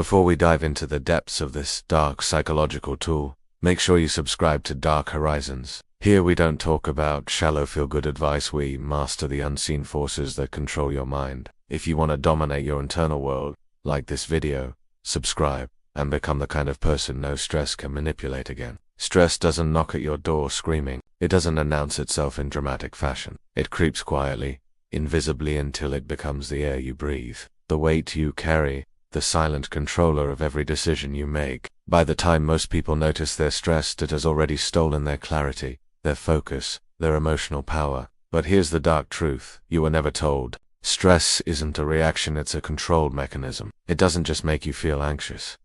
Before we dive into the depths of this dark psychological tool, make sure you subscribe to Dark Horizons. Here we don't talk about shallow feel-good advice, we master the unseen forces that control your mind. If you want to dominate your internal world, like this video, subscribe, and become the kind of person no stress can manipulate again. Stress doesn't knock at your door screaming. It doesn't announce itself in dramatic fashion. It creeps quietly, invisibly, until it becomes the air you breathe, the weight you carry, the silent controller of every decision you make. By the time most people notice they're stressed, it has already stolen their clarity, their focus, their emotional power. But here's the dark truth you were never told. Stress isn't a reaction, it's a controlled mechanism. It doesn't just make you feel anxious.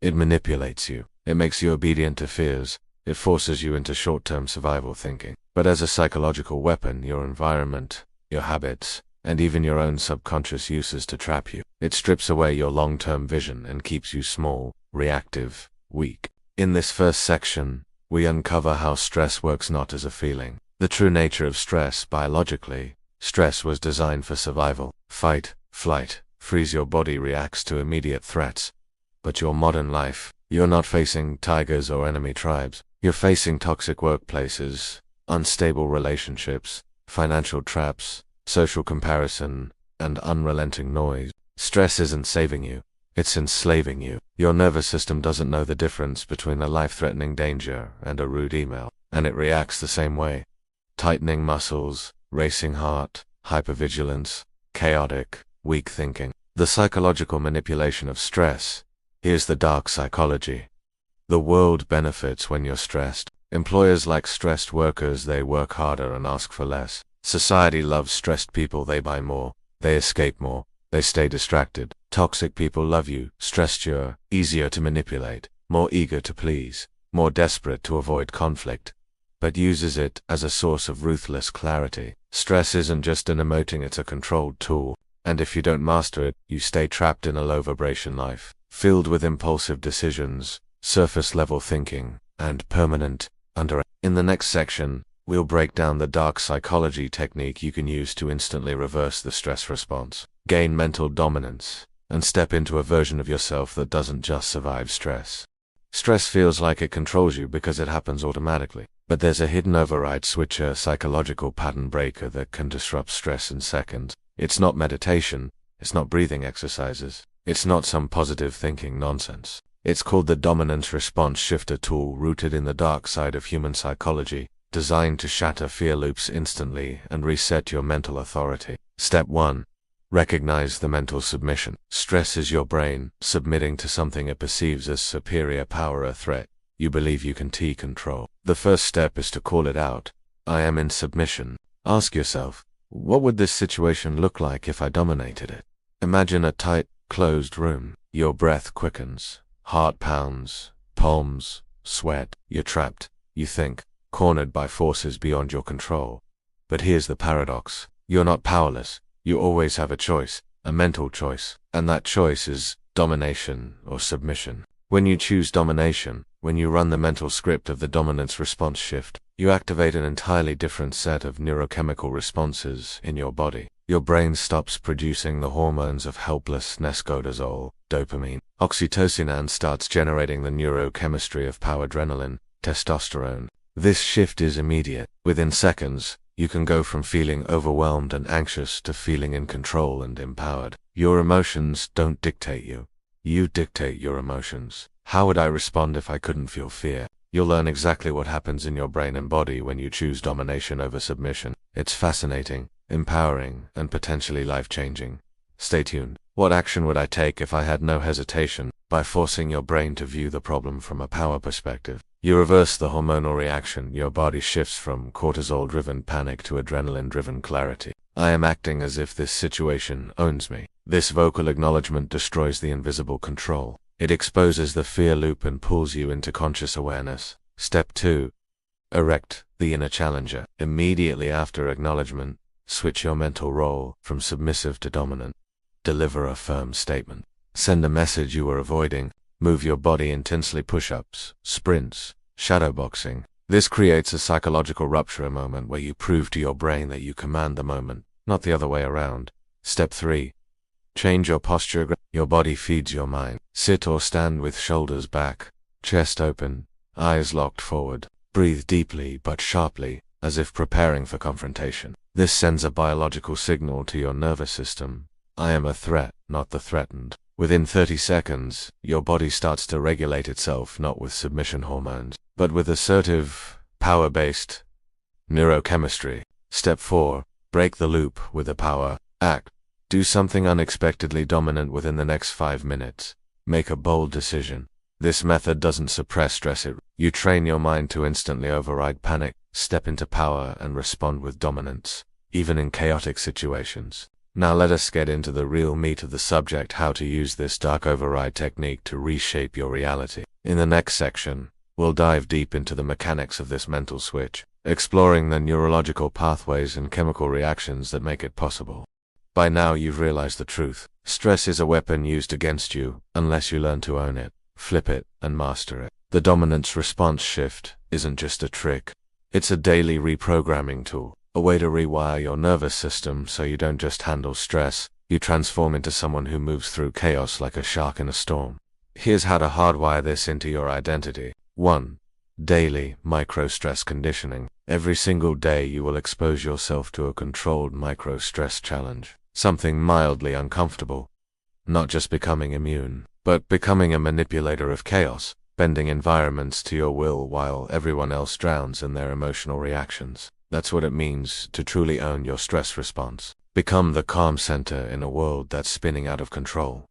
It manipulates you. It makes you obedient to fears. It forces you into short-term survival thinking. But as a psychological weapon, your environment, your habits, and even your own subconscious uses to trap you. It strips away your long-term vision and keeps you small, reactive, weak. In this first section, we uncover how stress works not as a feeling. The true nature of stress biologically. Stress was designed for survival. Fight, flight, freeze. Your body reacts to immediate threats. But your modern life, you're not facing tigers or enemy tribes. You're facing toxic workplaces, unstable relationships, financial traps, social comparison, and unrelenting noise. Stress isn't saving you. It's enslaving you. Your nervous system doesn't know the difference between a life-threatening danger and a rude email, and it reacts the same way. Tightening muscles, racing heart, hypervigilance, chaotic, weak thinking. The psychological manipulation of stress. Here's the dark psychology. The world benefits when you're stressed. Employers like stressed workers, they work harder and ask for less. Society loves stressed people, they buy more, they escape more, they stay distracted. Toxic people love you, stressed you're easier to manipulate, more eager to please, more desperate to avoid conflict, but uses it as a source of ruthless clarity. Stress isn't just an emoting, it's a controlled tool, and if you don't master it, you stay trapped in a low-vibration life, filled with impulsive decisions, surface-level thinking, and permanent under. In the next section, we'll break down the dark psychology technique you can use to instantly reverse the stress response, gain mental dominance, and step into a version of yourself that doesn't just survive stress. Stress feels like it controls you because it happens automatically, but there's a hidden override switcher, psychological pattern breaker that can disrupt stress in seconds. It's not meditation, it's not breathing exercises, it's not some positive thinking nonsense. It's called the dominance response shifter tool, rooted in the dark side of human psychology, designed to shatter fear loops instantly and reset your mental authority. Step 1. Recognize the mental submission. Stress is your brain submitting to something it perceives as superior power or threat. You believe you can control. The first step is to call it out. I am in submission. Ask yourself, what would this situation look like if I dominated it? Imagine a tight, closed room. Your breath quickens. Heart pounds, palms sweat. You're trapped, you think, cornered by forces beyond your control. But here's the paradox. You're not powerless. You always have a choice, a mental choice, and that choice is domination or submission. When you choose domination, when you run the mental script of the dominance response shift, you activate an entirely different set of neurochemical responses in your body. Your brain stops producing the hormones of helplessness, cortisol, dopamine, oxytocin, and starts generating the neurochemistry of power, adrenaline, testosterone. This shift is immediate. Within seconds, you can go from feeling overwhelmed and anxious to feeling in control and empowered. Your emotions don't dictate you. You dictate your emotions. How would I respond if I couldn't feel fear? You'll learn exactly what happens in your brain and body when you choose domination over submission. It's fascinating, empowering, and potentially life-changing. Stay tuned. What action would I take if I had no hesitation? By forcing your brain to view the problem from a power perspective, you reverse the hormonal reaction. Your body shifts from cortisol-driven panic to adrenaline-driven clarity. I am acting as if this situation owns me. This vocal acknowledgement destroys the invisible control. It exposes the fear loop and pulls you into conscious awareness. Step 2. Erect the inner challenger. Immediately after acknowledgement, switch your mental role from submissive to dominant. Deliver a firm statement. Send a message you were avoiding. Move your body intensely. Push-ups, sprints, shadowboxing. This creates a psychological rupture, a moment where you prove to your brain that you command the moment, not the other way around. Step 3. Change your posture. Your body feeds your mind. Sit or stand with shoulders back, chest open, eyes locked forward. Breathe deeply but sharply, as if preparing for confrontation. This sends a biological signal to your nervous system. I am a threat, not the threatened. Within 30 seconds, your body starts to regulate itself not with submission hormones, but with assertive, power-based neurochemistry. Step 4. Break the loop with a power act. Do something unexpectedly dominant within the next 5 minutes. Make a bold decision. This method doesn't suppress stress, you train your mind to instantly override panic, step into power, and respond with dominance, even in chaotic situations. Now let us get into the real meat of the subject: how to use this dark override technique to reshape your reality. In the next section, we'll dive deep into the mechanics of this mental switch, exploring the neurological pathways and chemical reactions that make it possible. By now you've realized the truth. Stress is a weapon used against you, unless you learn to own it, flip it, and master it. The dominance response shift isn't just a trick. It's a daily reprogramming tool, a way to rewire your nervous system so you don't just handle stress, you transform into someone who moves through chaos like a shark in a storm. Here's how to hardwire this into your identity. 1. Daily micro-stress conditioning. Every single day you will expose yourself to a controlled micro-stress challenge. Something mildly uncomfortable. Not just becoming immune, but becoming a manipulator of chaos, bending environments to your will while everyone else drowns in their emotional reactions. That's what it means to truly own your stress response. Become the calm center in a world that's spinning out of control.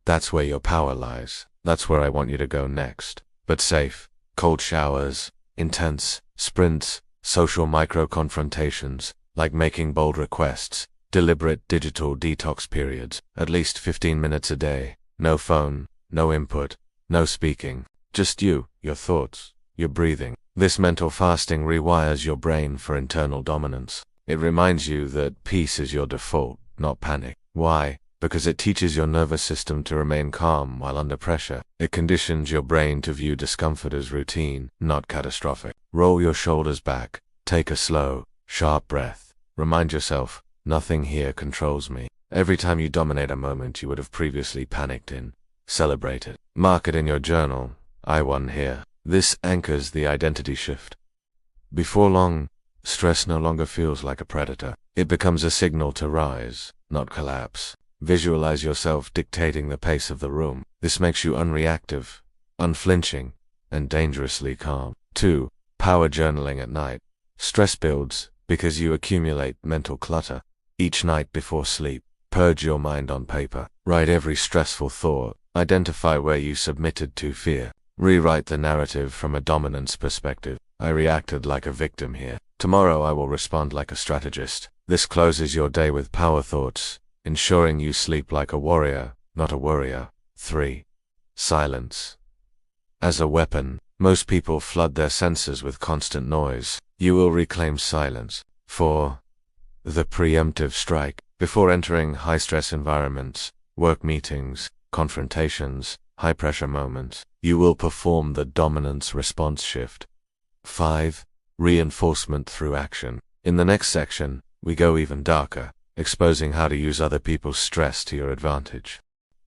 That's where your power lies. That's where I want you to go next. But safe. Cold showers, intense sprints, social micro-confrontations, like making bold requests, deliberate digital detox periods, at least 15 minutes a day. No phone, no input, no speaking. Just you, your thoughts, your breathing. This mental fasting rewires your brain for internal dominance. It reminds you that peace is your default, not panic. Why? Because it teaches your nervous system to remain calm while under pressure. It conditions your brain to view discomfort as routine, not catastrophic. Roll your shoulders back. Take a slow, sharp breath. Remind yourself, nothing here controls me. Every time you dominate a moment you would have previously panicked in, celebrate it. Mark it in your journal. I won here. This anchors the identity shift. Before long, stress no longer feels like a predator. It becomes a signal to rise, not collapse. Visualize yourself dictating the pace of the room. This makes you unreactive, unflinching, and dangerously calm. 2. Power journaling at night. Stress builds because you accumulate mental clutter. Each night before sleep, purge your mind on paper. Write every stressful thought. Identify where you submitted to fear. Rewrite the narrative from a dominance perspective. I reacted like a victim here. Tomorrow I will respond like a strategist. This closes your day with power thoughts, ensuring you sleep like a warrior, not a worrier. 3. Silence. As a weapon, most people flood their senses with constant noise. You will reclaim silence. 4. The preemptive strike. Before entering high-stress environments, work meetings, confrontations, high-pressure moments, you will perform the dominance response shift. 5. Reinforcement through action. In the next section, we go even darker, exposing how to use other people's stress to your advantage.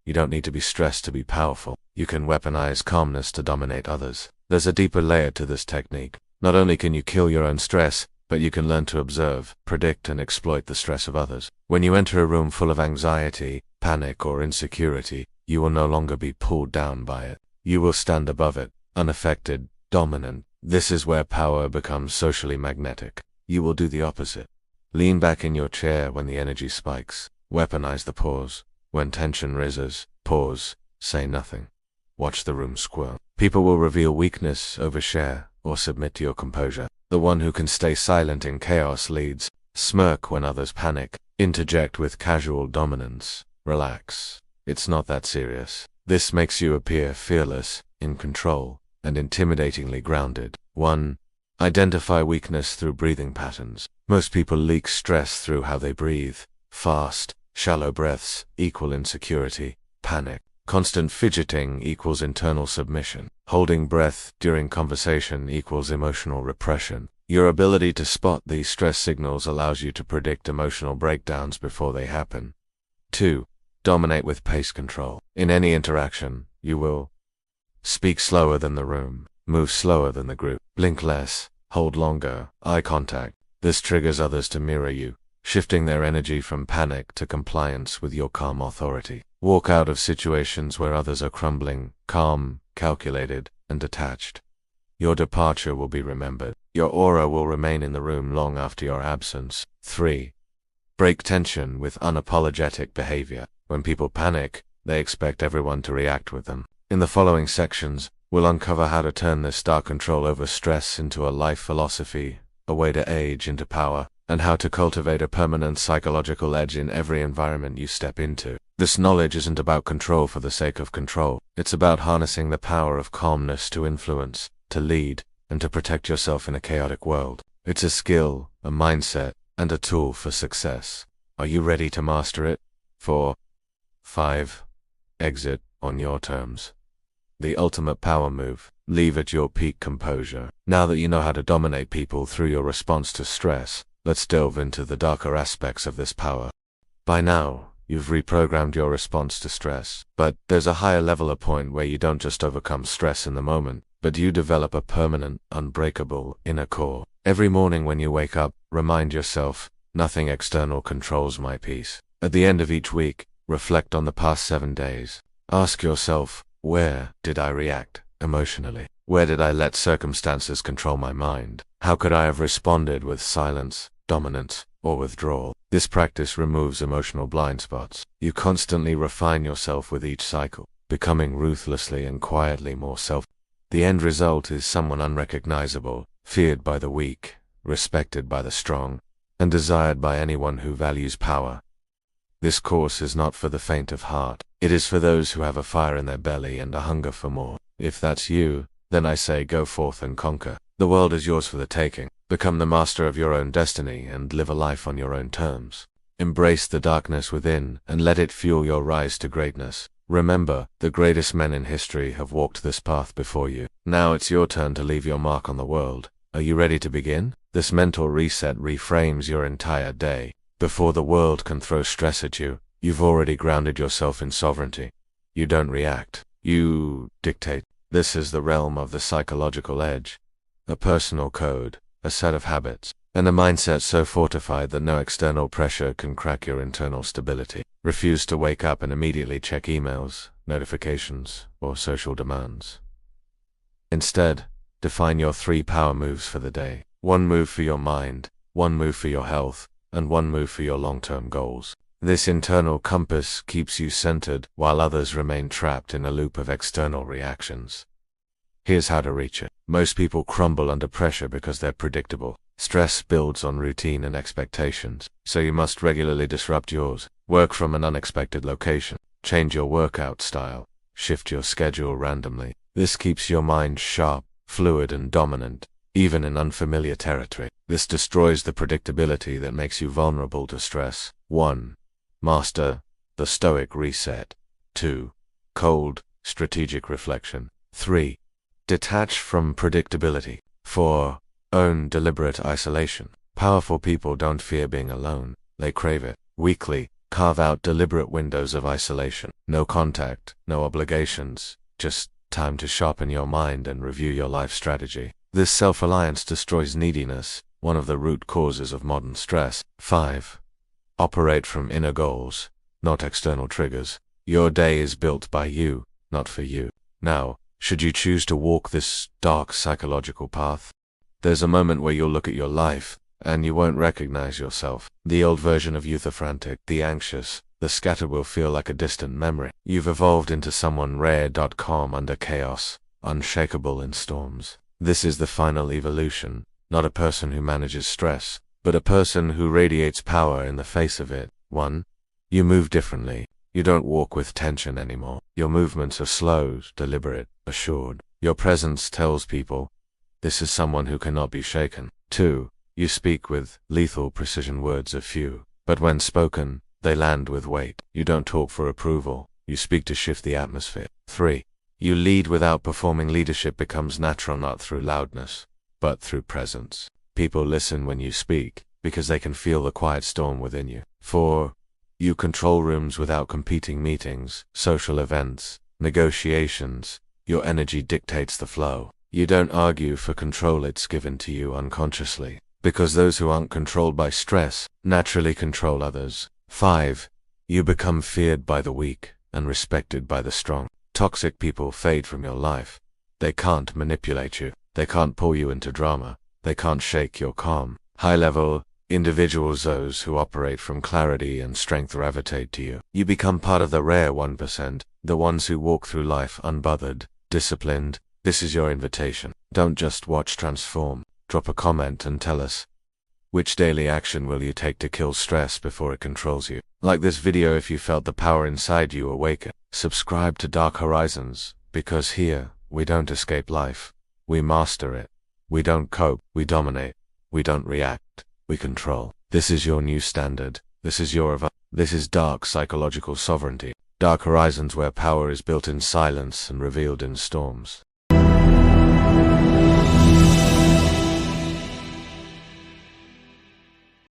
You don't need to be stressed to be powerful. You can weaponize calmness to dominate others. There's a deeper layer to this technique. Not only can you kill your own stress, but you can learn to observe, predict, and exploit the stress of others. When you enter a room full of anxiety, panic, or insecurity, you will no longer be pulled down by it. You will stand above it, unaffected, dominant. This is where power becomes socially magnetic. You will do the opposite. Lean back in your chair when the energy spikes. Weaponize the pause. When tension rises, pause, say nothing. Watch the room squirm. People will reveal weakness, overshare, or submit to your composure. The one who can stay silent in chaos leads. Smirk when others panic. Interject with casual dominance. Relax. It's not that serious. This makes you appear fearless, in control, and intimidatingly grounded. 1. Identify weakness through breathing patterns. Most people leak stress through how they breathe. Fast, shallow breaths equal insecurity, panic. Constant fidgeting equals internal submission. Holding breath during conversation equals emotional repression. Your ability to spot these stress signals allows you to predict emotional breakdowns before they happen. 2. Dominate with pace control. In any interaction, You will speak slower than the room, move slower than the group, blink less, hold longer, eye contact. This triggers others to mirror you, shifting their energy from panic to compliance with your calm authority. Walk out of situations where others are crumbling, calm, calculated, and detached. Your departure will be remembered. Your aura will remain in the room long after your absence. 3. Break tension with unapologetic behavior. When people panic, they expect everyone to react with them. In the following sections, we'll uncover how to turn this dark control over stress into a life philosophy, a way to age into power, and how to cultivate a permanent psychological edge in every environment you step into. This knowledge isn't about control for the sake of control. It's about harnessing the power of calmness to influence, to lead, and to protect yourself in a chaotic world. It's a skill, a mindset, and a tool for success. Are you ready to master it? 4. 5. Exit on your terms. The ultimate power move. Leave at your peak composure. Now that you know how to dominate people through your response to stress, let's delve into the darker aspects of this power. By now, you've reprogrammed your response to stress, but there's a higher level point where you don't just overcome stress in the moment, but you develop a permanent, unbreakable inner core. Every morning when you wake up, remind yourself, nothing external controls my peace. At the end of each week, reflect on the past 7 days. Ask yourself, where did I react emotionally? Where did I let circumstances control my mind? How could I have responded with silence, dominance, or withdrawal? This practice removes emotional blind spots. You constantly refine yourself with each cycle, becoming ruthlessly and quietly more self. The end result is someone unrecognizable, feared by the weak, respected by the strong, and desired by anyone who values power. This course is not for the faint of heart. It is for those who have a fire in their belly and a hunger for more. If that's you, then I say go forth and conquer. The world is yours for the taking. Become the master of your own destiny and live a life on your own terms. Embrace the darkness within and let it fuel your rise to greatness. Remember, the greatest men in history have walked this path before you. Now it's your turn to leave your mark on the world. Are you ready to begin? This mental reset reframes your entire day. Before the world can throw stress at you, you've already grounded yourself in sovereignty. You don't react. You dictate. This is the realm of the psychological edge. A personal code, a set of habits, and a mindset so fortified that no external pressure can crack your internal stability. Refuse to wake up and immediately check emails, notifications, or social demands. Instead, define your 3 power moves for the day. 1 move for your mind, 1 move for your health, and 1 move for your long-term goals. This internal compass keeps you centered while others remain trapped in a loop of external reactions. Here's how to reach it. Most people crumble under pressure because they're predictable. Stress builds on routine and expectations, so you must regularly disrupt yours. Work from an unexpected location. Change your workout style. Shift your schedule randomly. This keeps your mind sharp, fluid, and dominant, even in unfamiliar territory. This destroys the predictability that makes you vulnerable to stress. 1. Master the stoic reset. 2. Cold, strategic reflection. 3. Detach from predictability. 4. Own deliberate isolation. Powerful people don't fear being alone. They crave it. Weekly, carve out deliberate windows of isolation. No contact, no obligations, just time to sharpen your mind and review your life strategy. This self-reliance destroys neediness, one of the root causes of modern stress. 5. Operate from inner goals, not external triggers. Your day is built by you, not for you. Now, should you choose to walk this dark psychological path, there's a moment where you'll look at your life, and you won't recognize yourself. The old version of you, the frantic, the anxious, the scattered, will feel like a distant memory. You've evolved into someone rare. Calm under chaos, unshakable in storms. This is the final evolution, not a person who manages stress, but a person who radiates power in the face of it. 1. You move differently. You don't walk with tension anymore. Your movements are slow, deliberate, assured. Your presence tells people, this is someone who cannot be shaken. 2. You speak with lethal precision. Words are few, but when spoken, they land with weight. You don't talk for approval. You speak to shift the atmosphere. 3. You lead without performing. Leadership becomes natural not through loudness, but through presence. People listen when you speak, because they can feel the quiet storm within you. 4. You control rooms without competing. Meetings, social events, negotiations. Your energy dictates the flow. You don't argue for control, it's given to you unconsciously. Because those who aren't controlled by stress naturally control others. 5. You become feared by the weak and respected by the strong. Toxic people fade from your life. They can't manipulate you. They can't pull you into drama. They can't shake your calm. High-level individuals, those who operate from clarity and strength, gravitate to you. You become part of the rare 1%, the ones who walk through life unbothered, disciplined. This is your invitation. Don't just watch transform. Drop a comment and tell us, which daily action will you take to kill stress before it controls you? Like this video if you felt the power inside you awaken. Subscribe to Dark Horizons, because here, we don't escape life. We master it. We don't cope. We dominate. We don't react. We control. This is your new standard. This is dark psychological sovereignty. Dark Horizons, where power is built in silence and revealed in storms.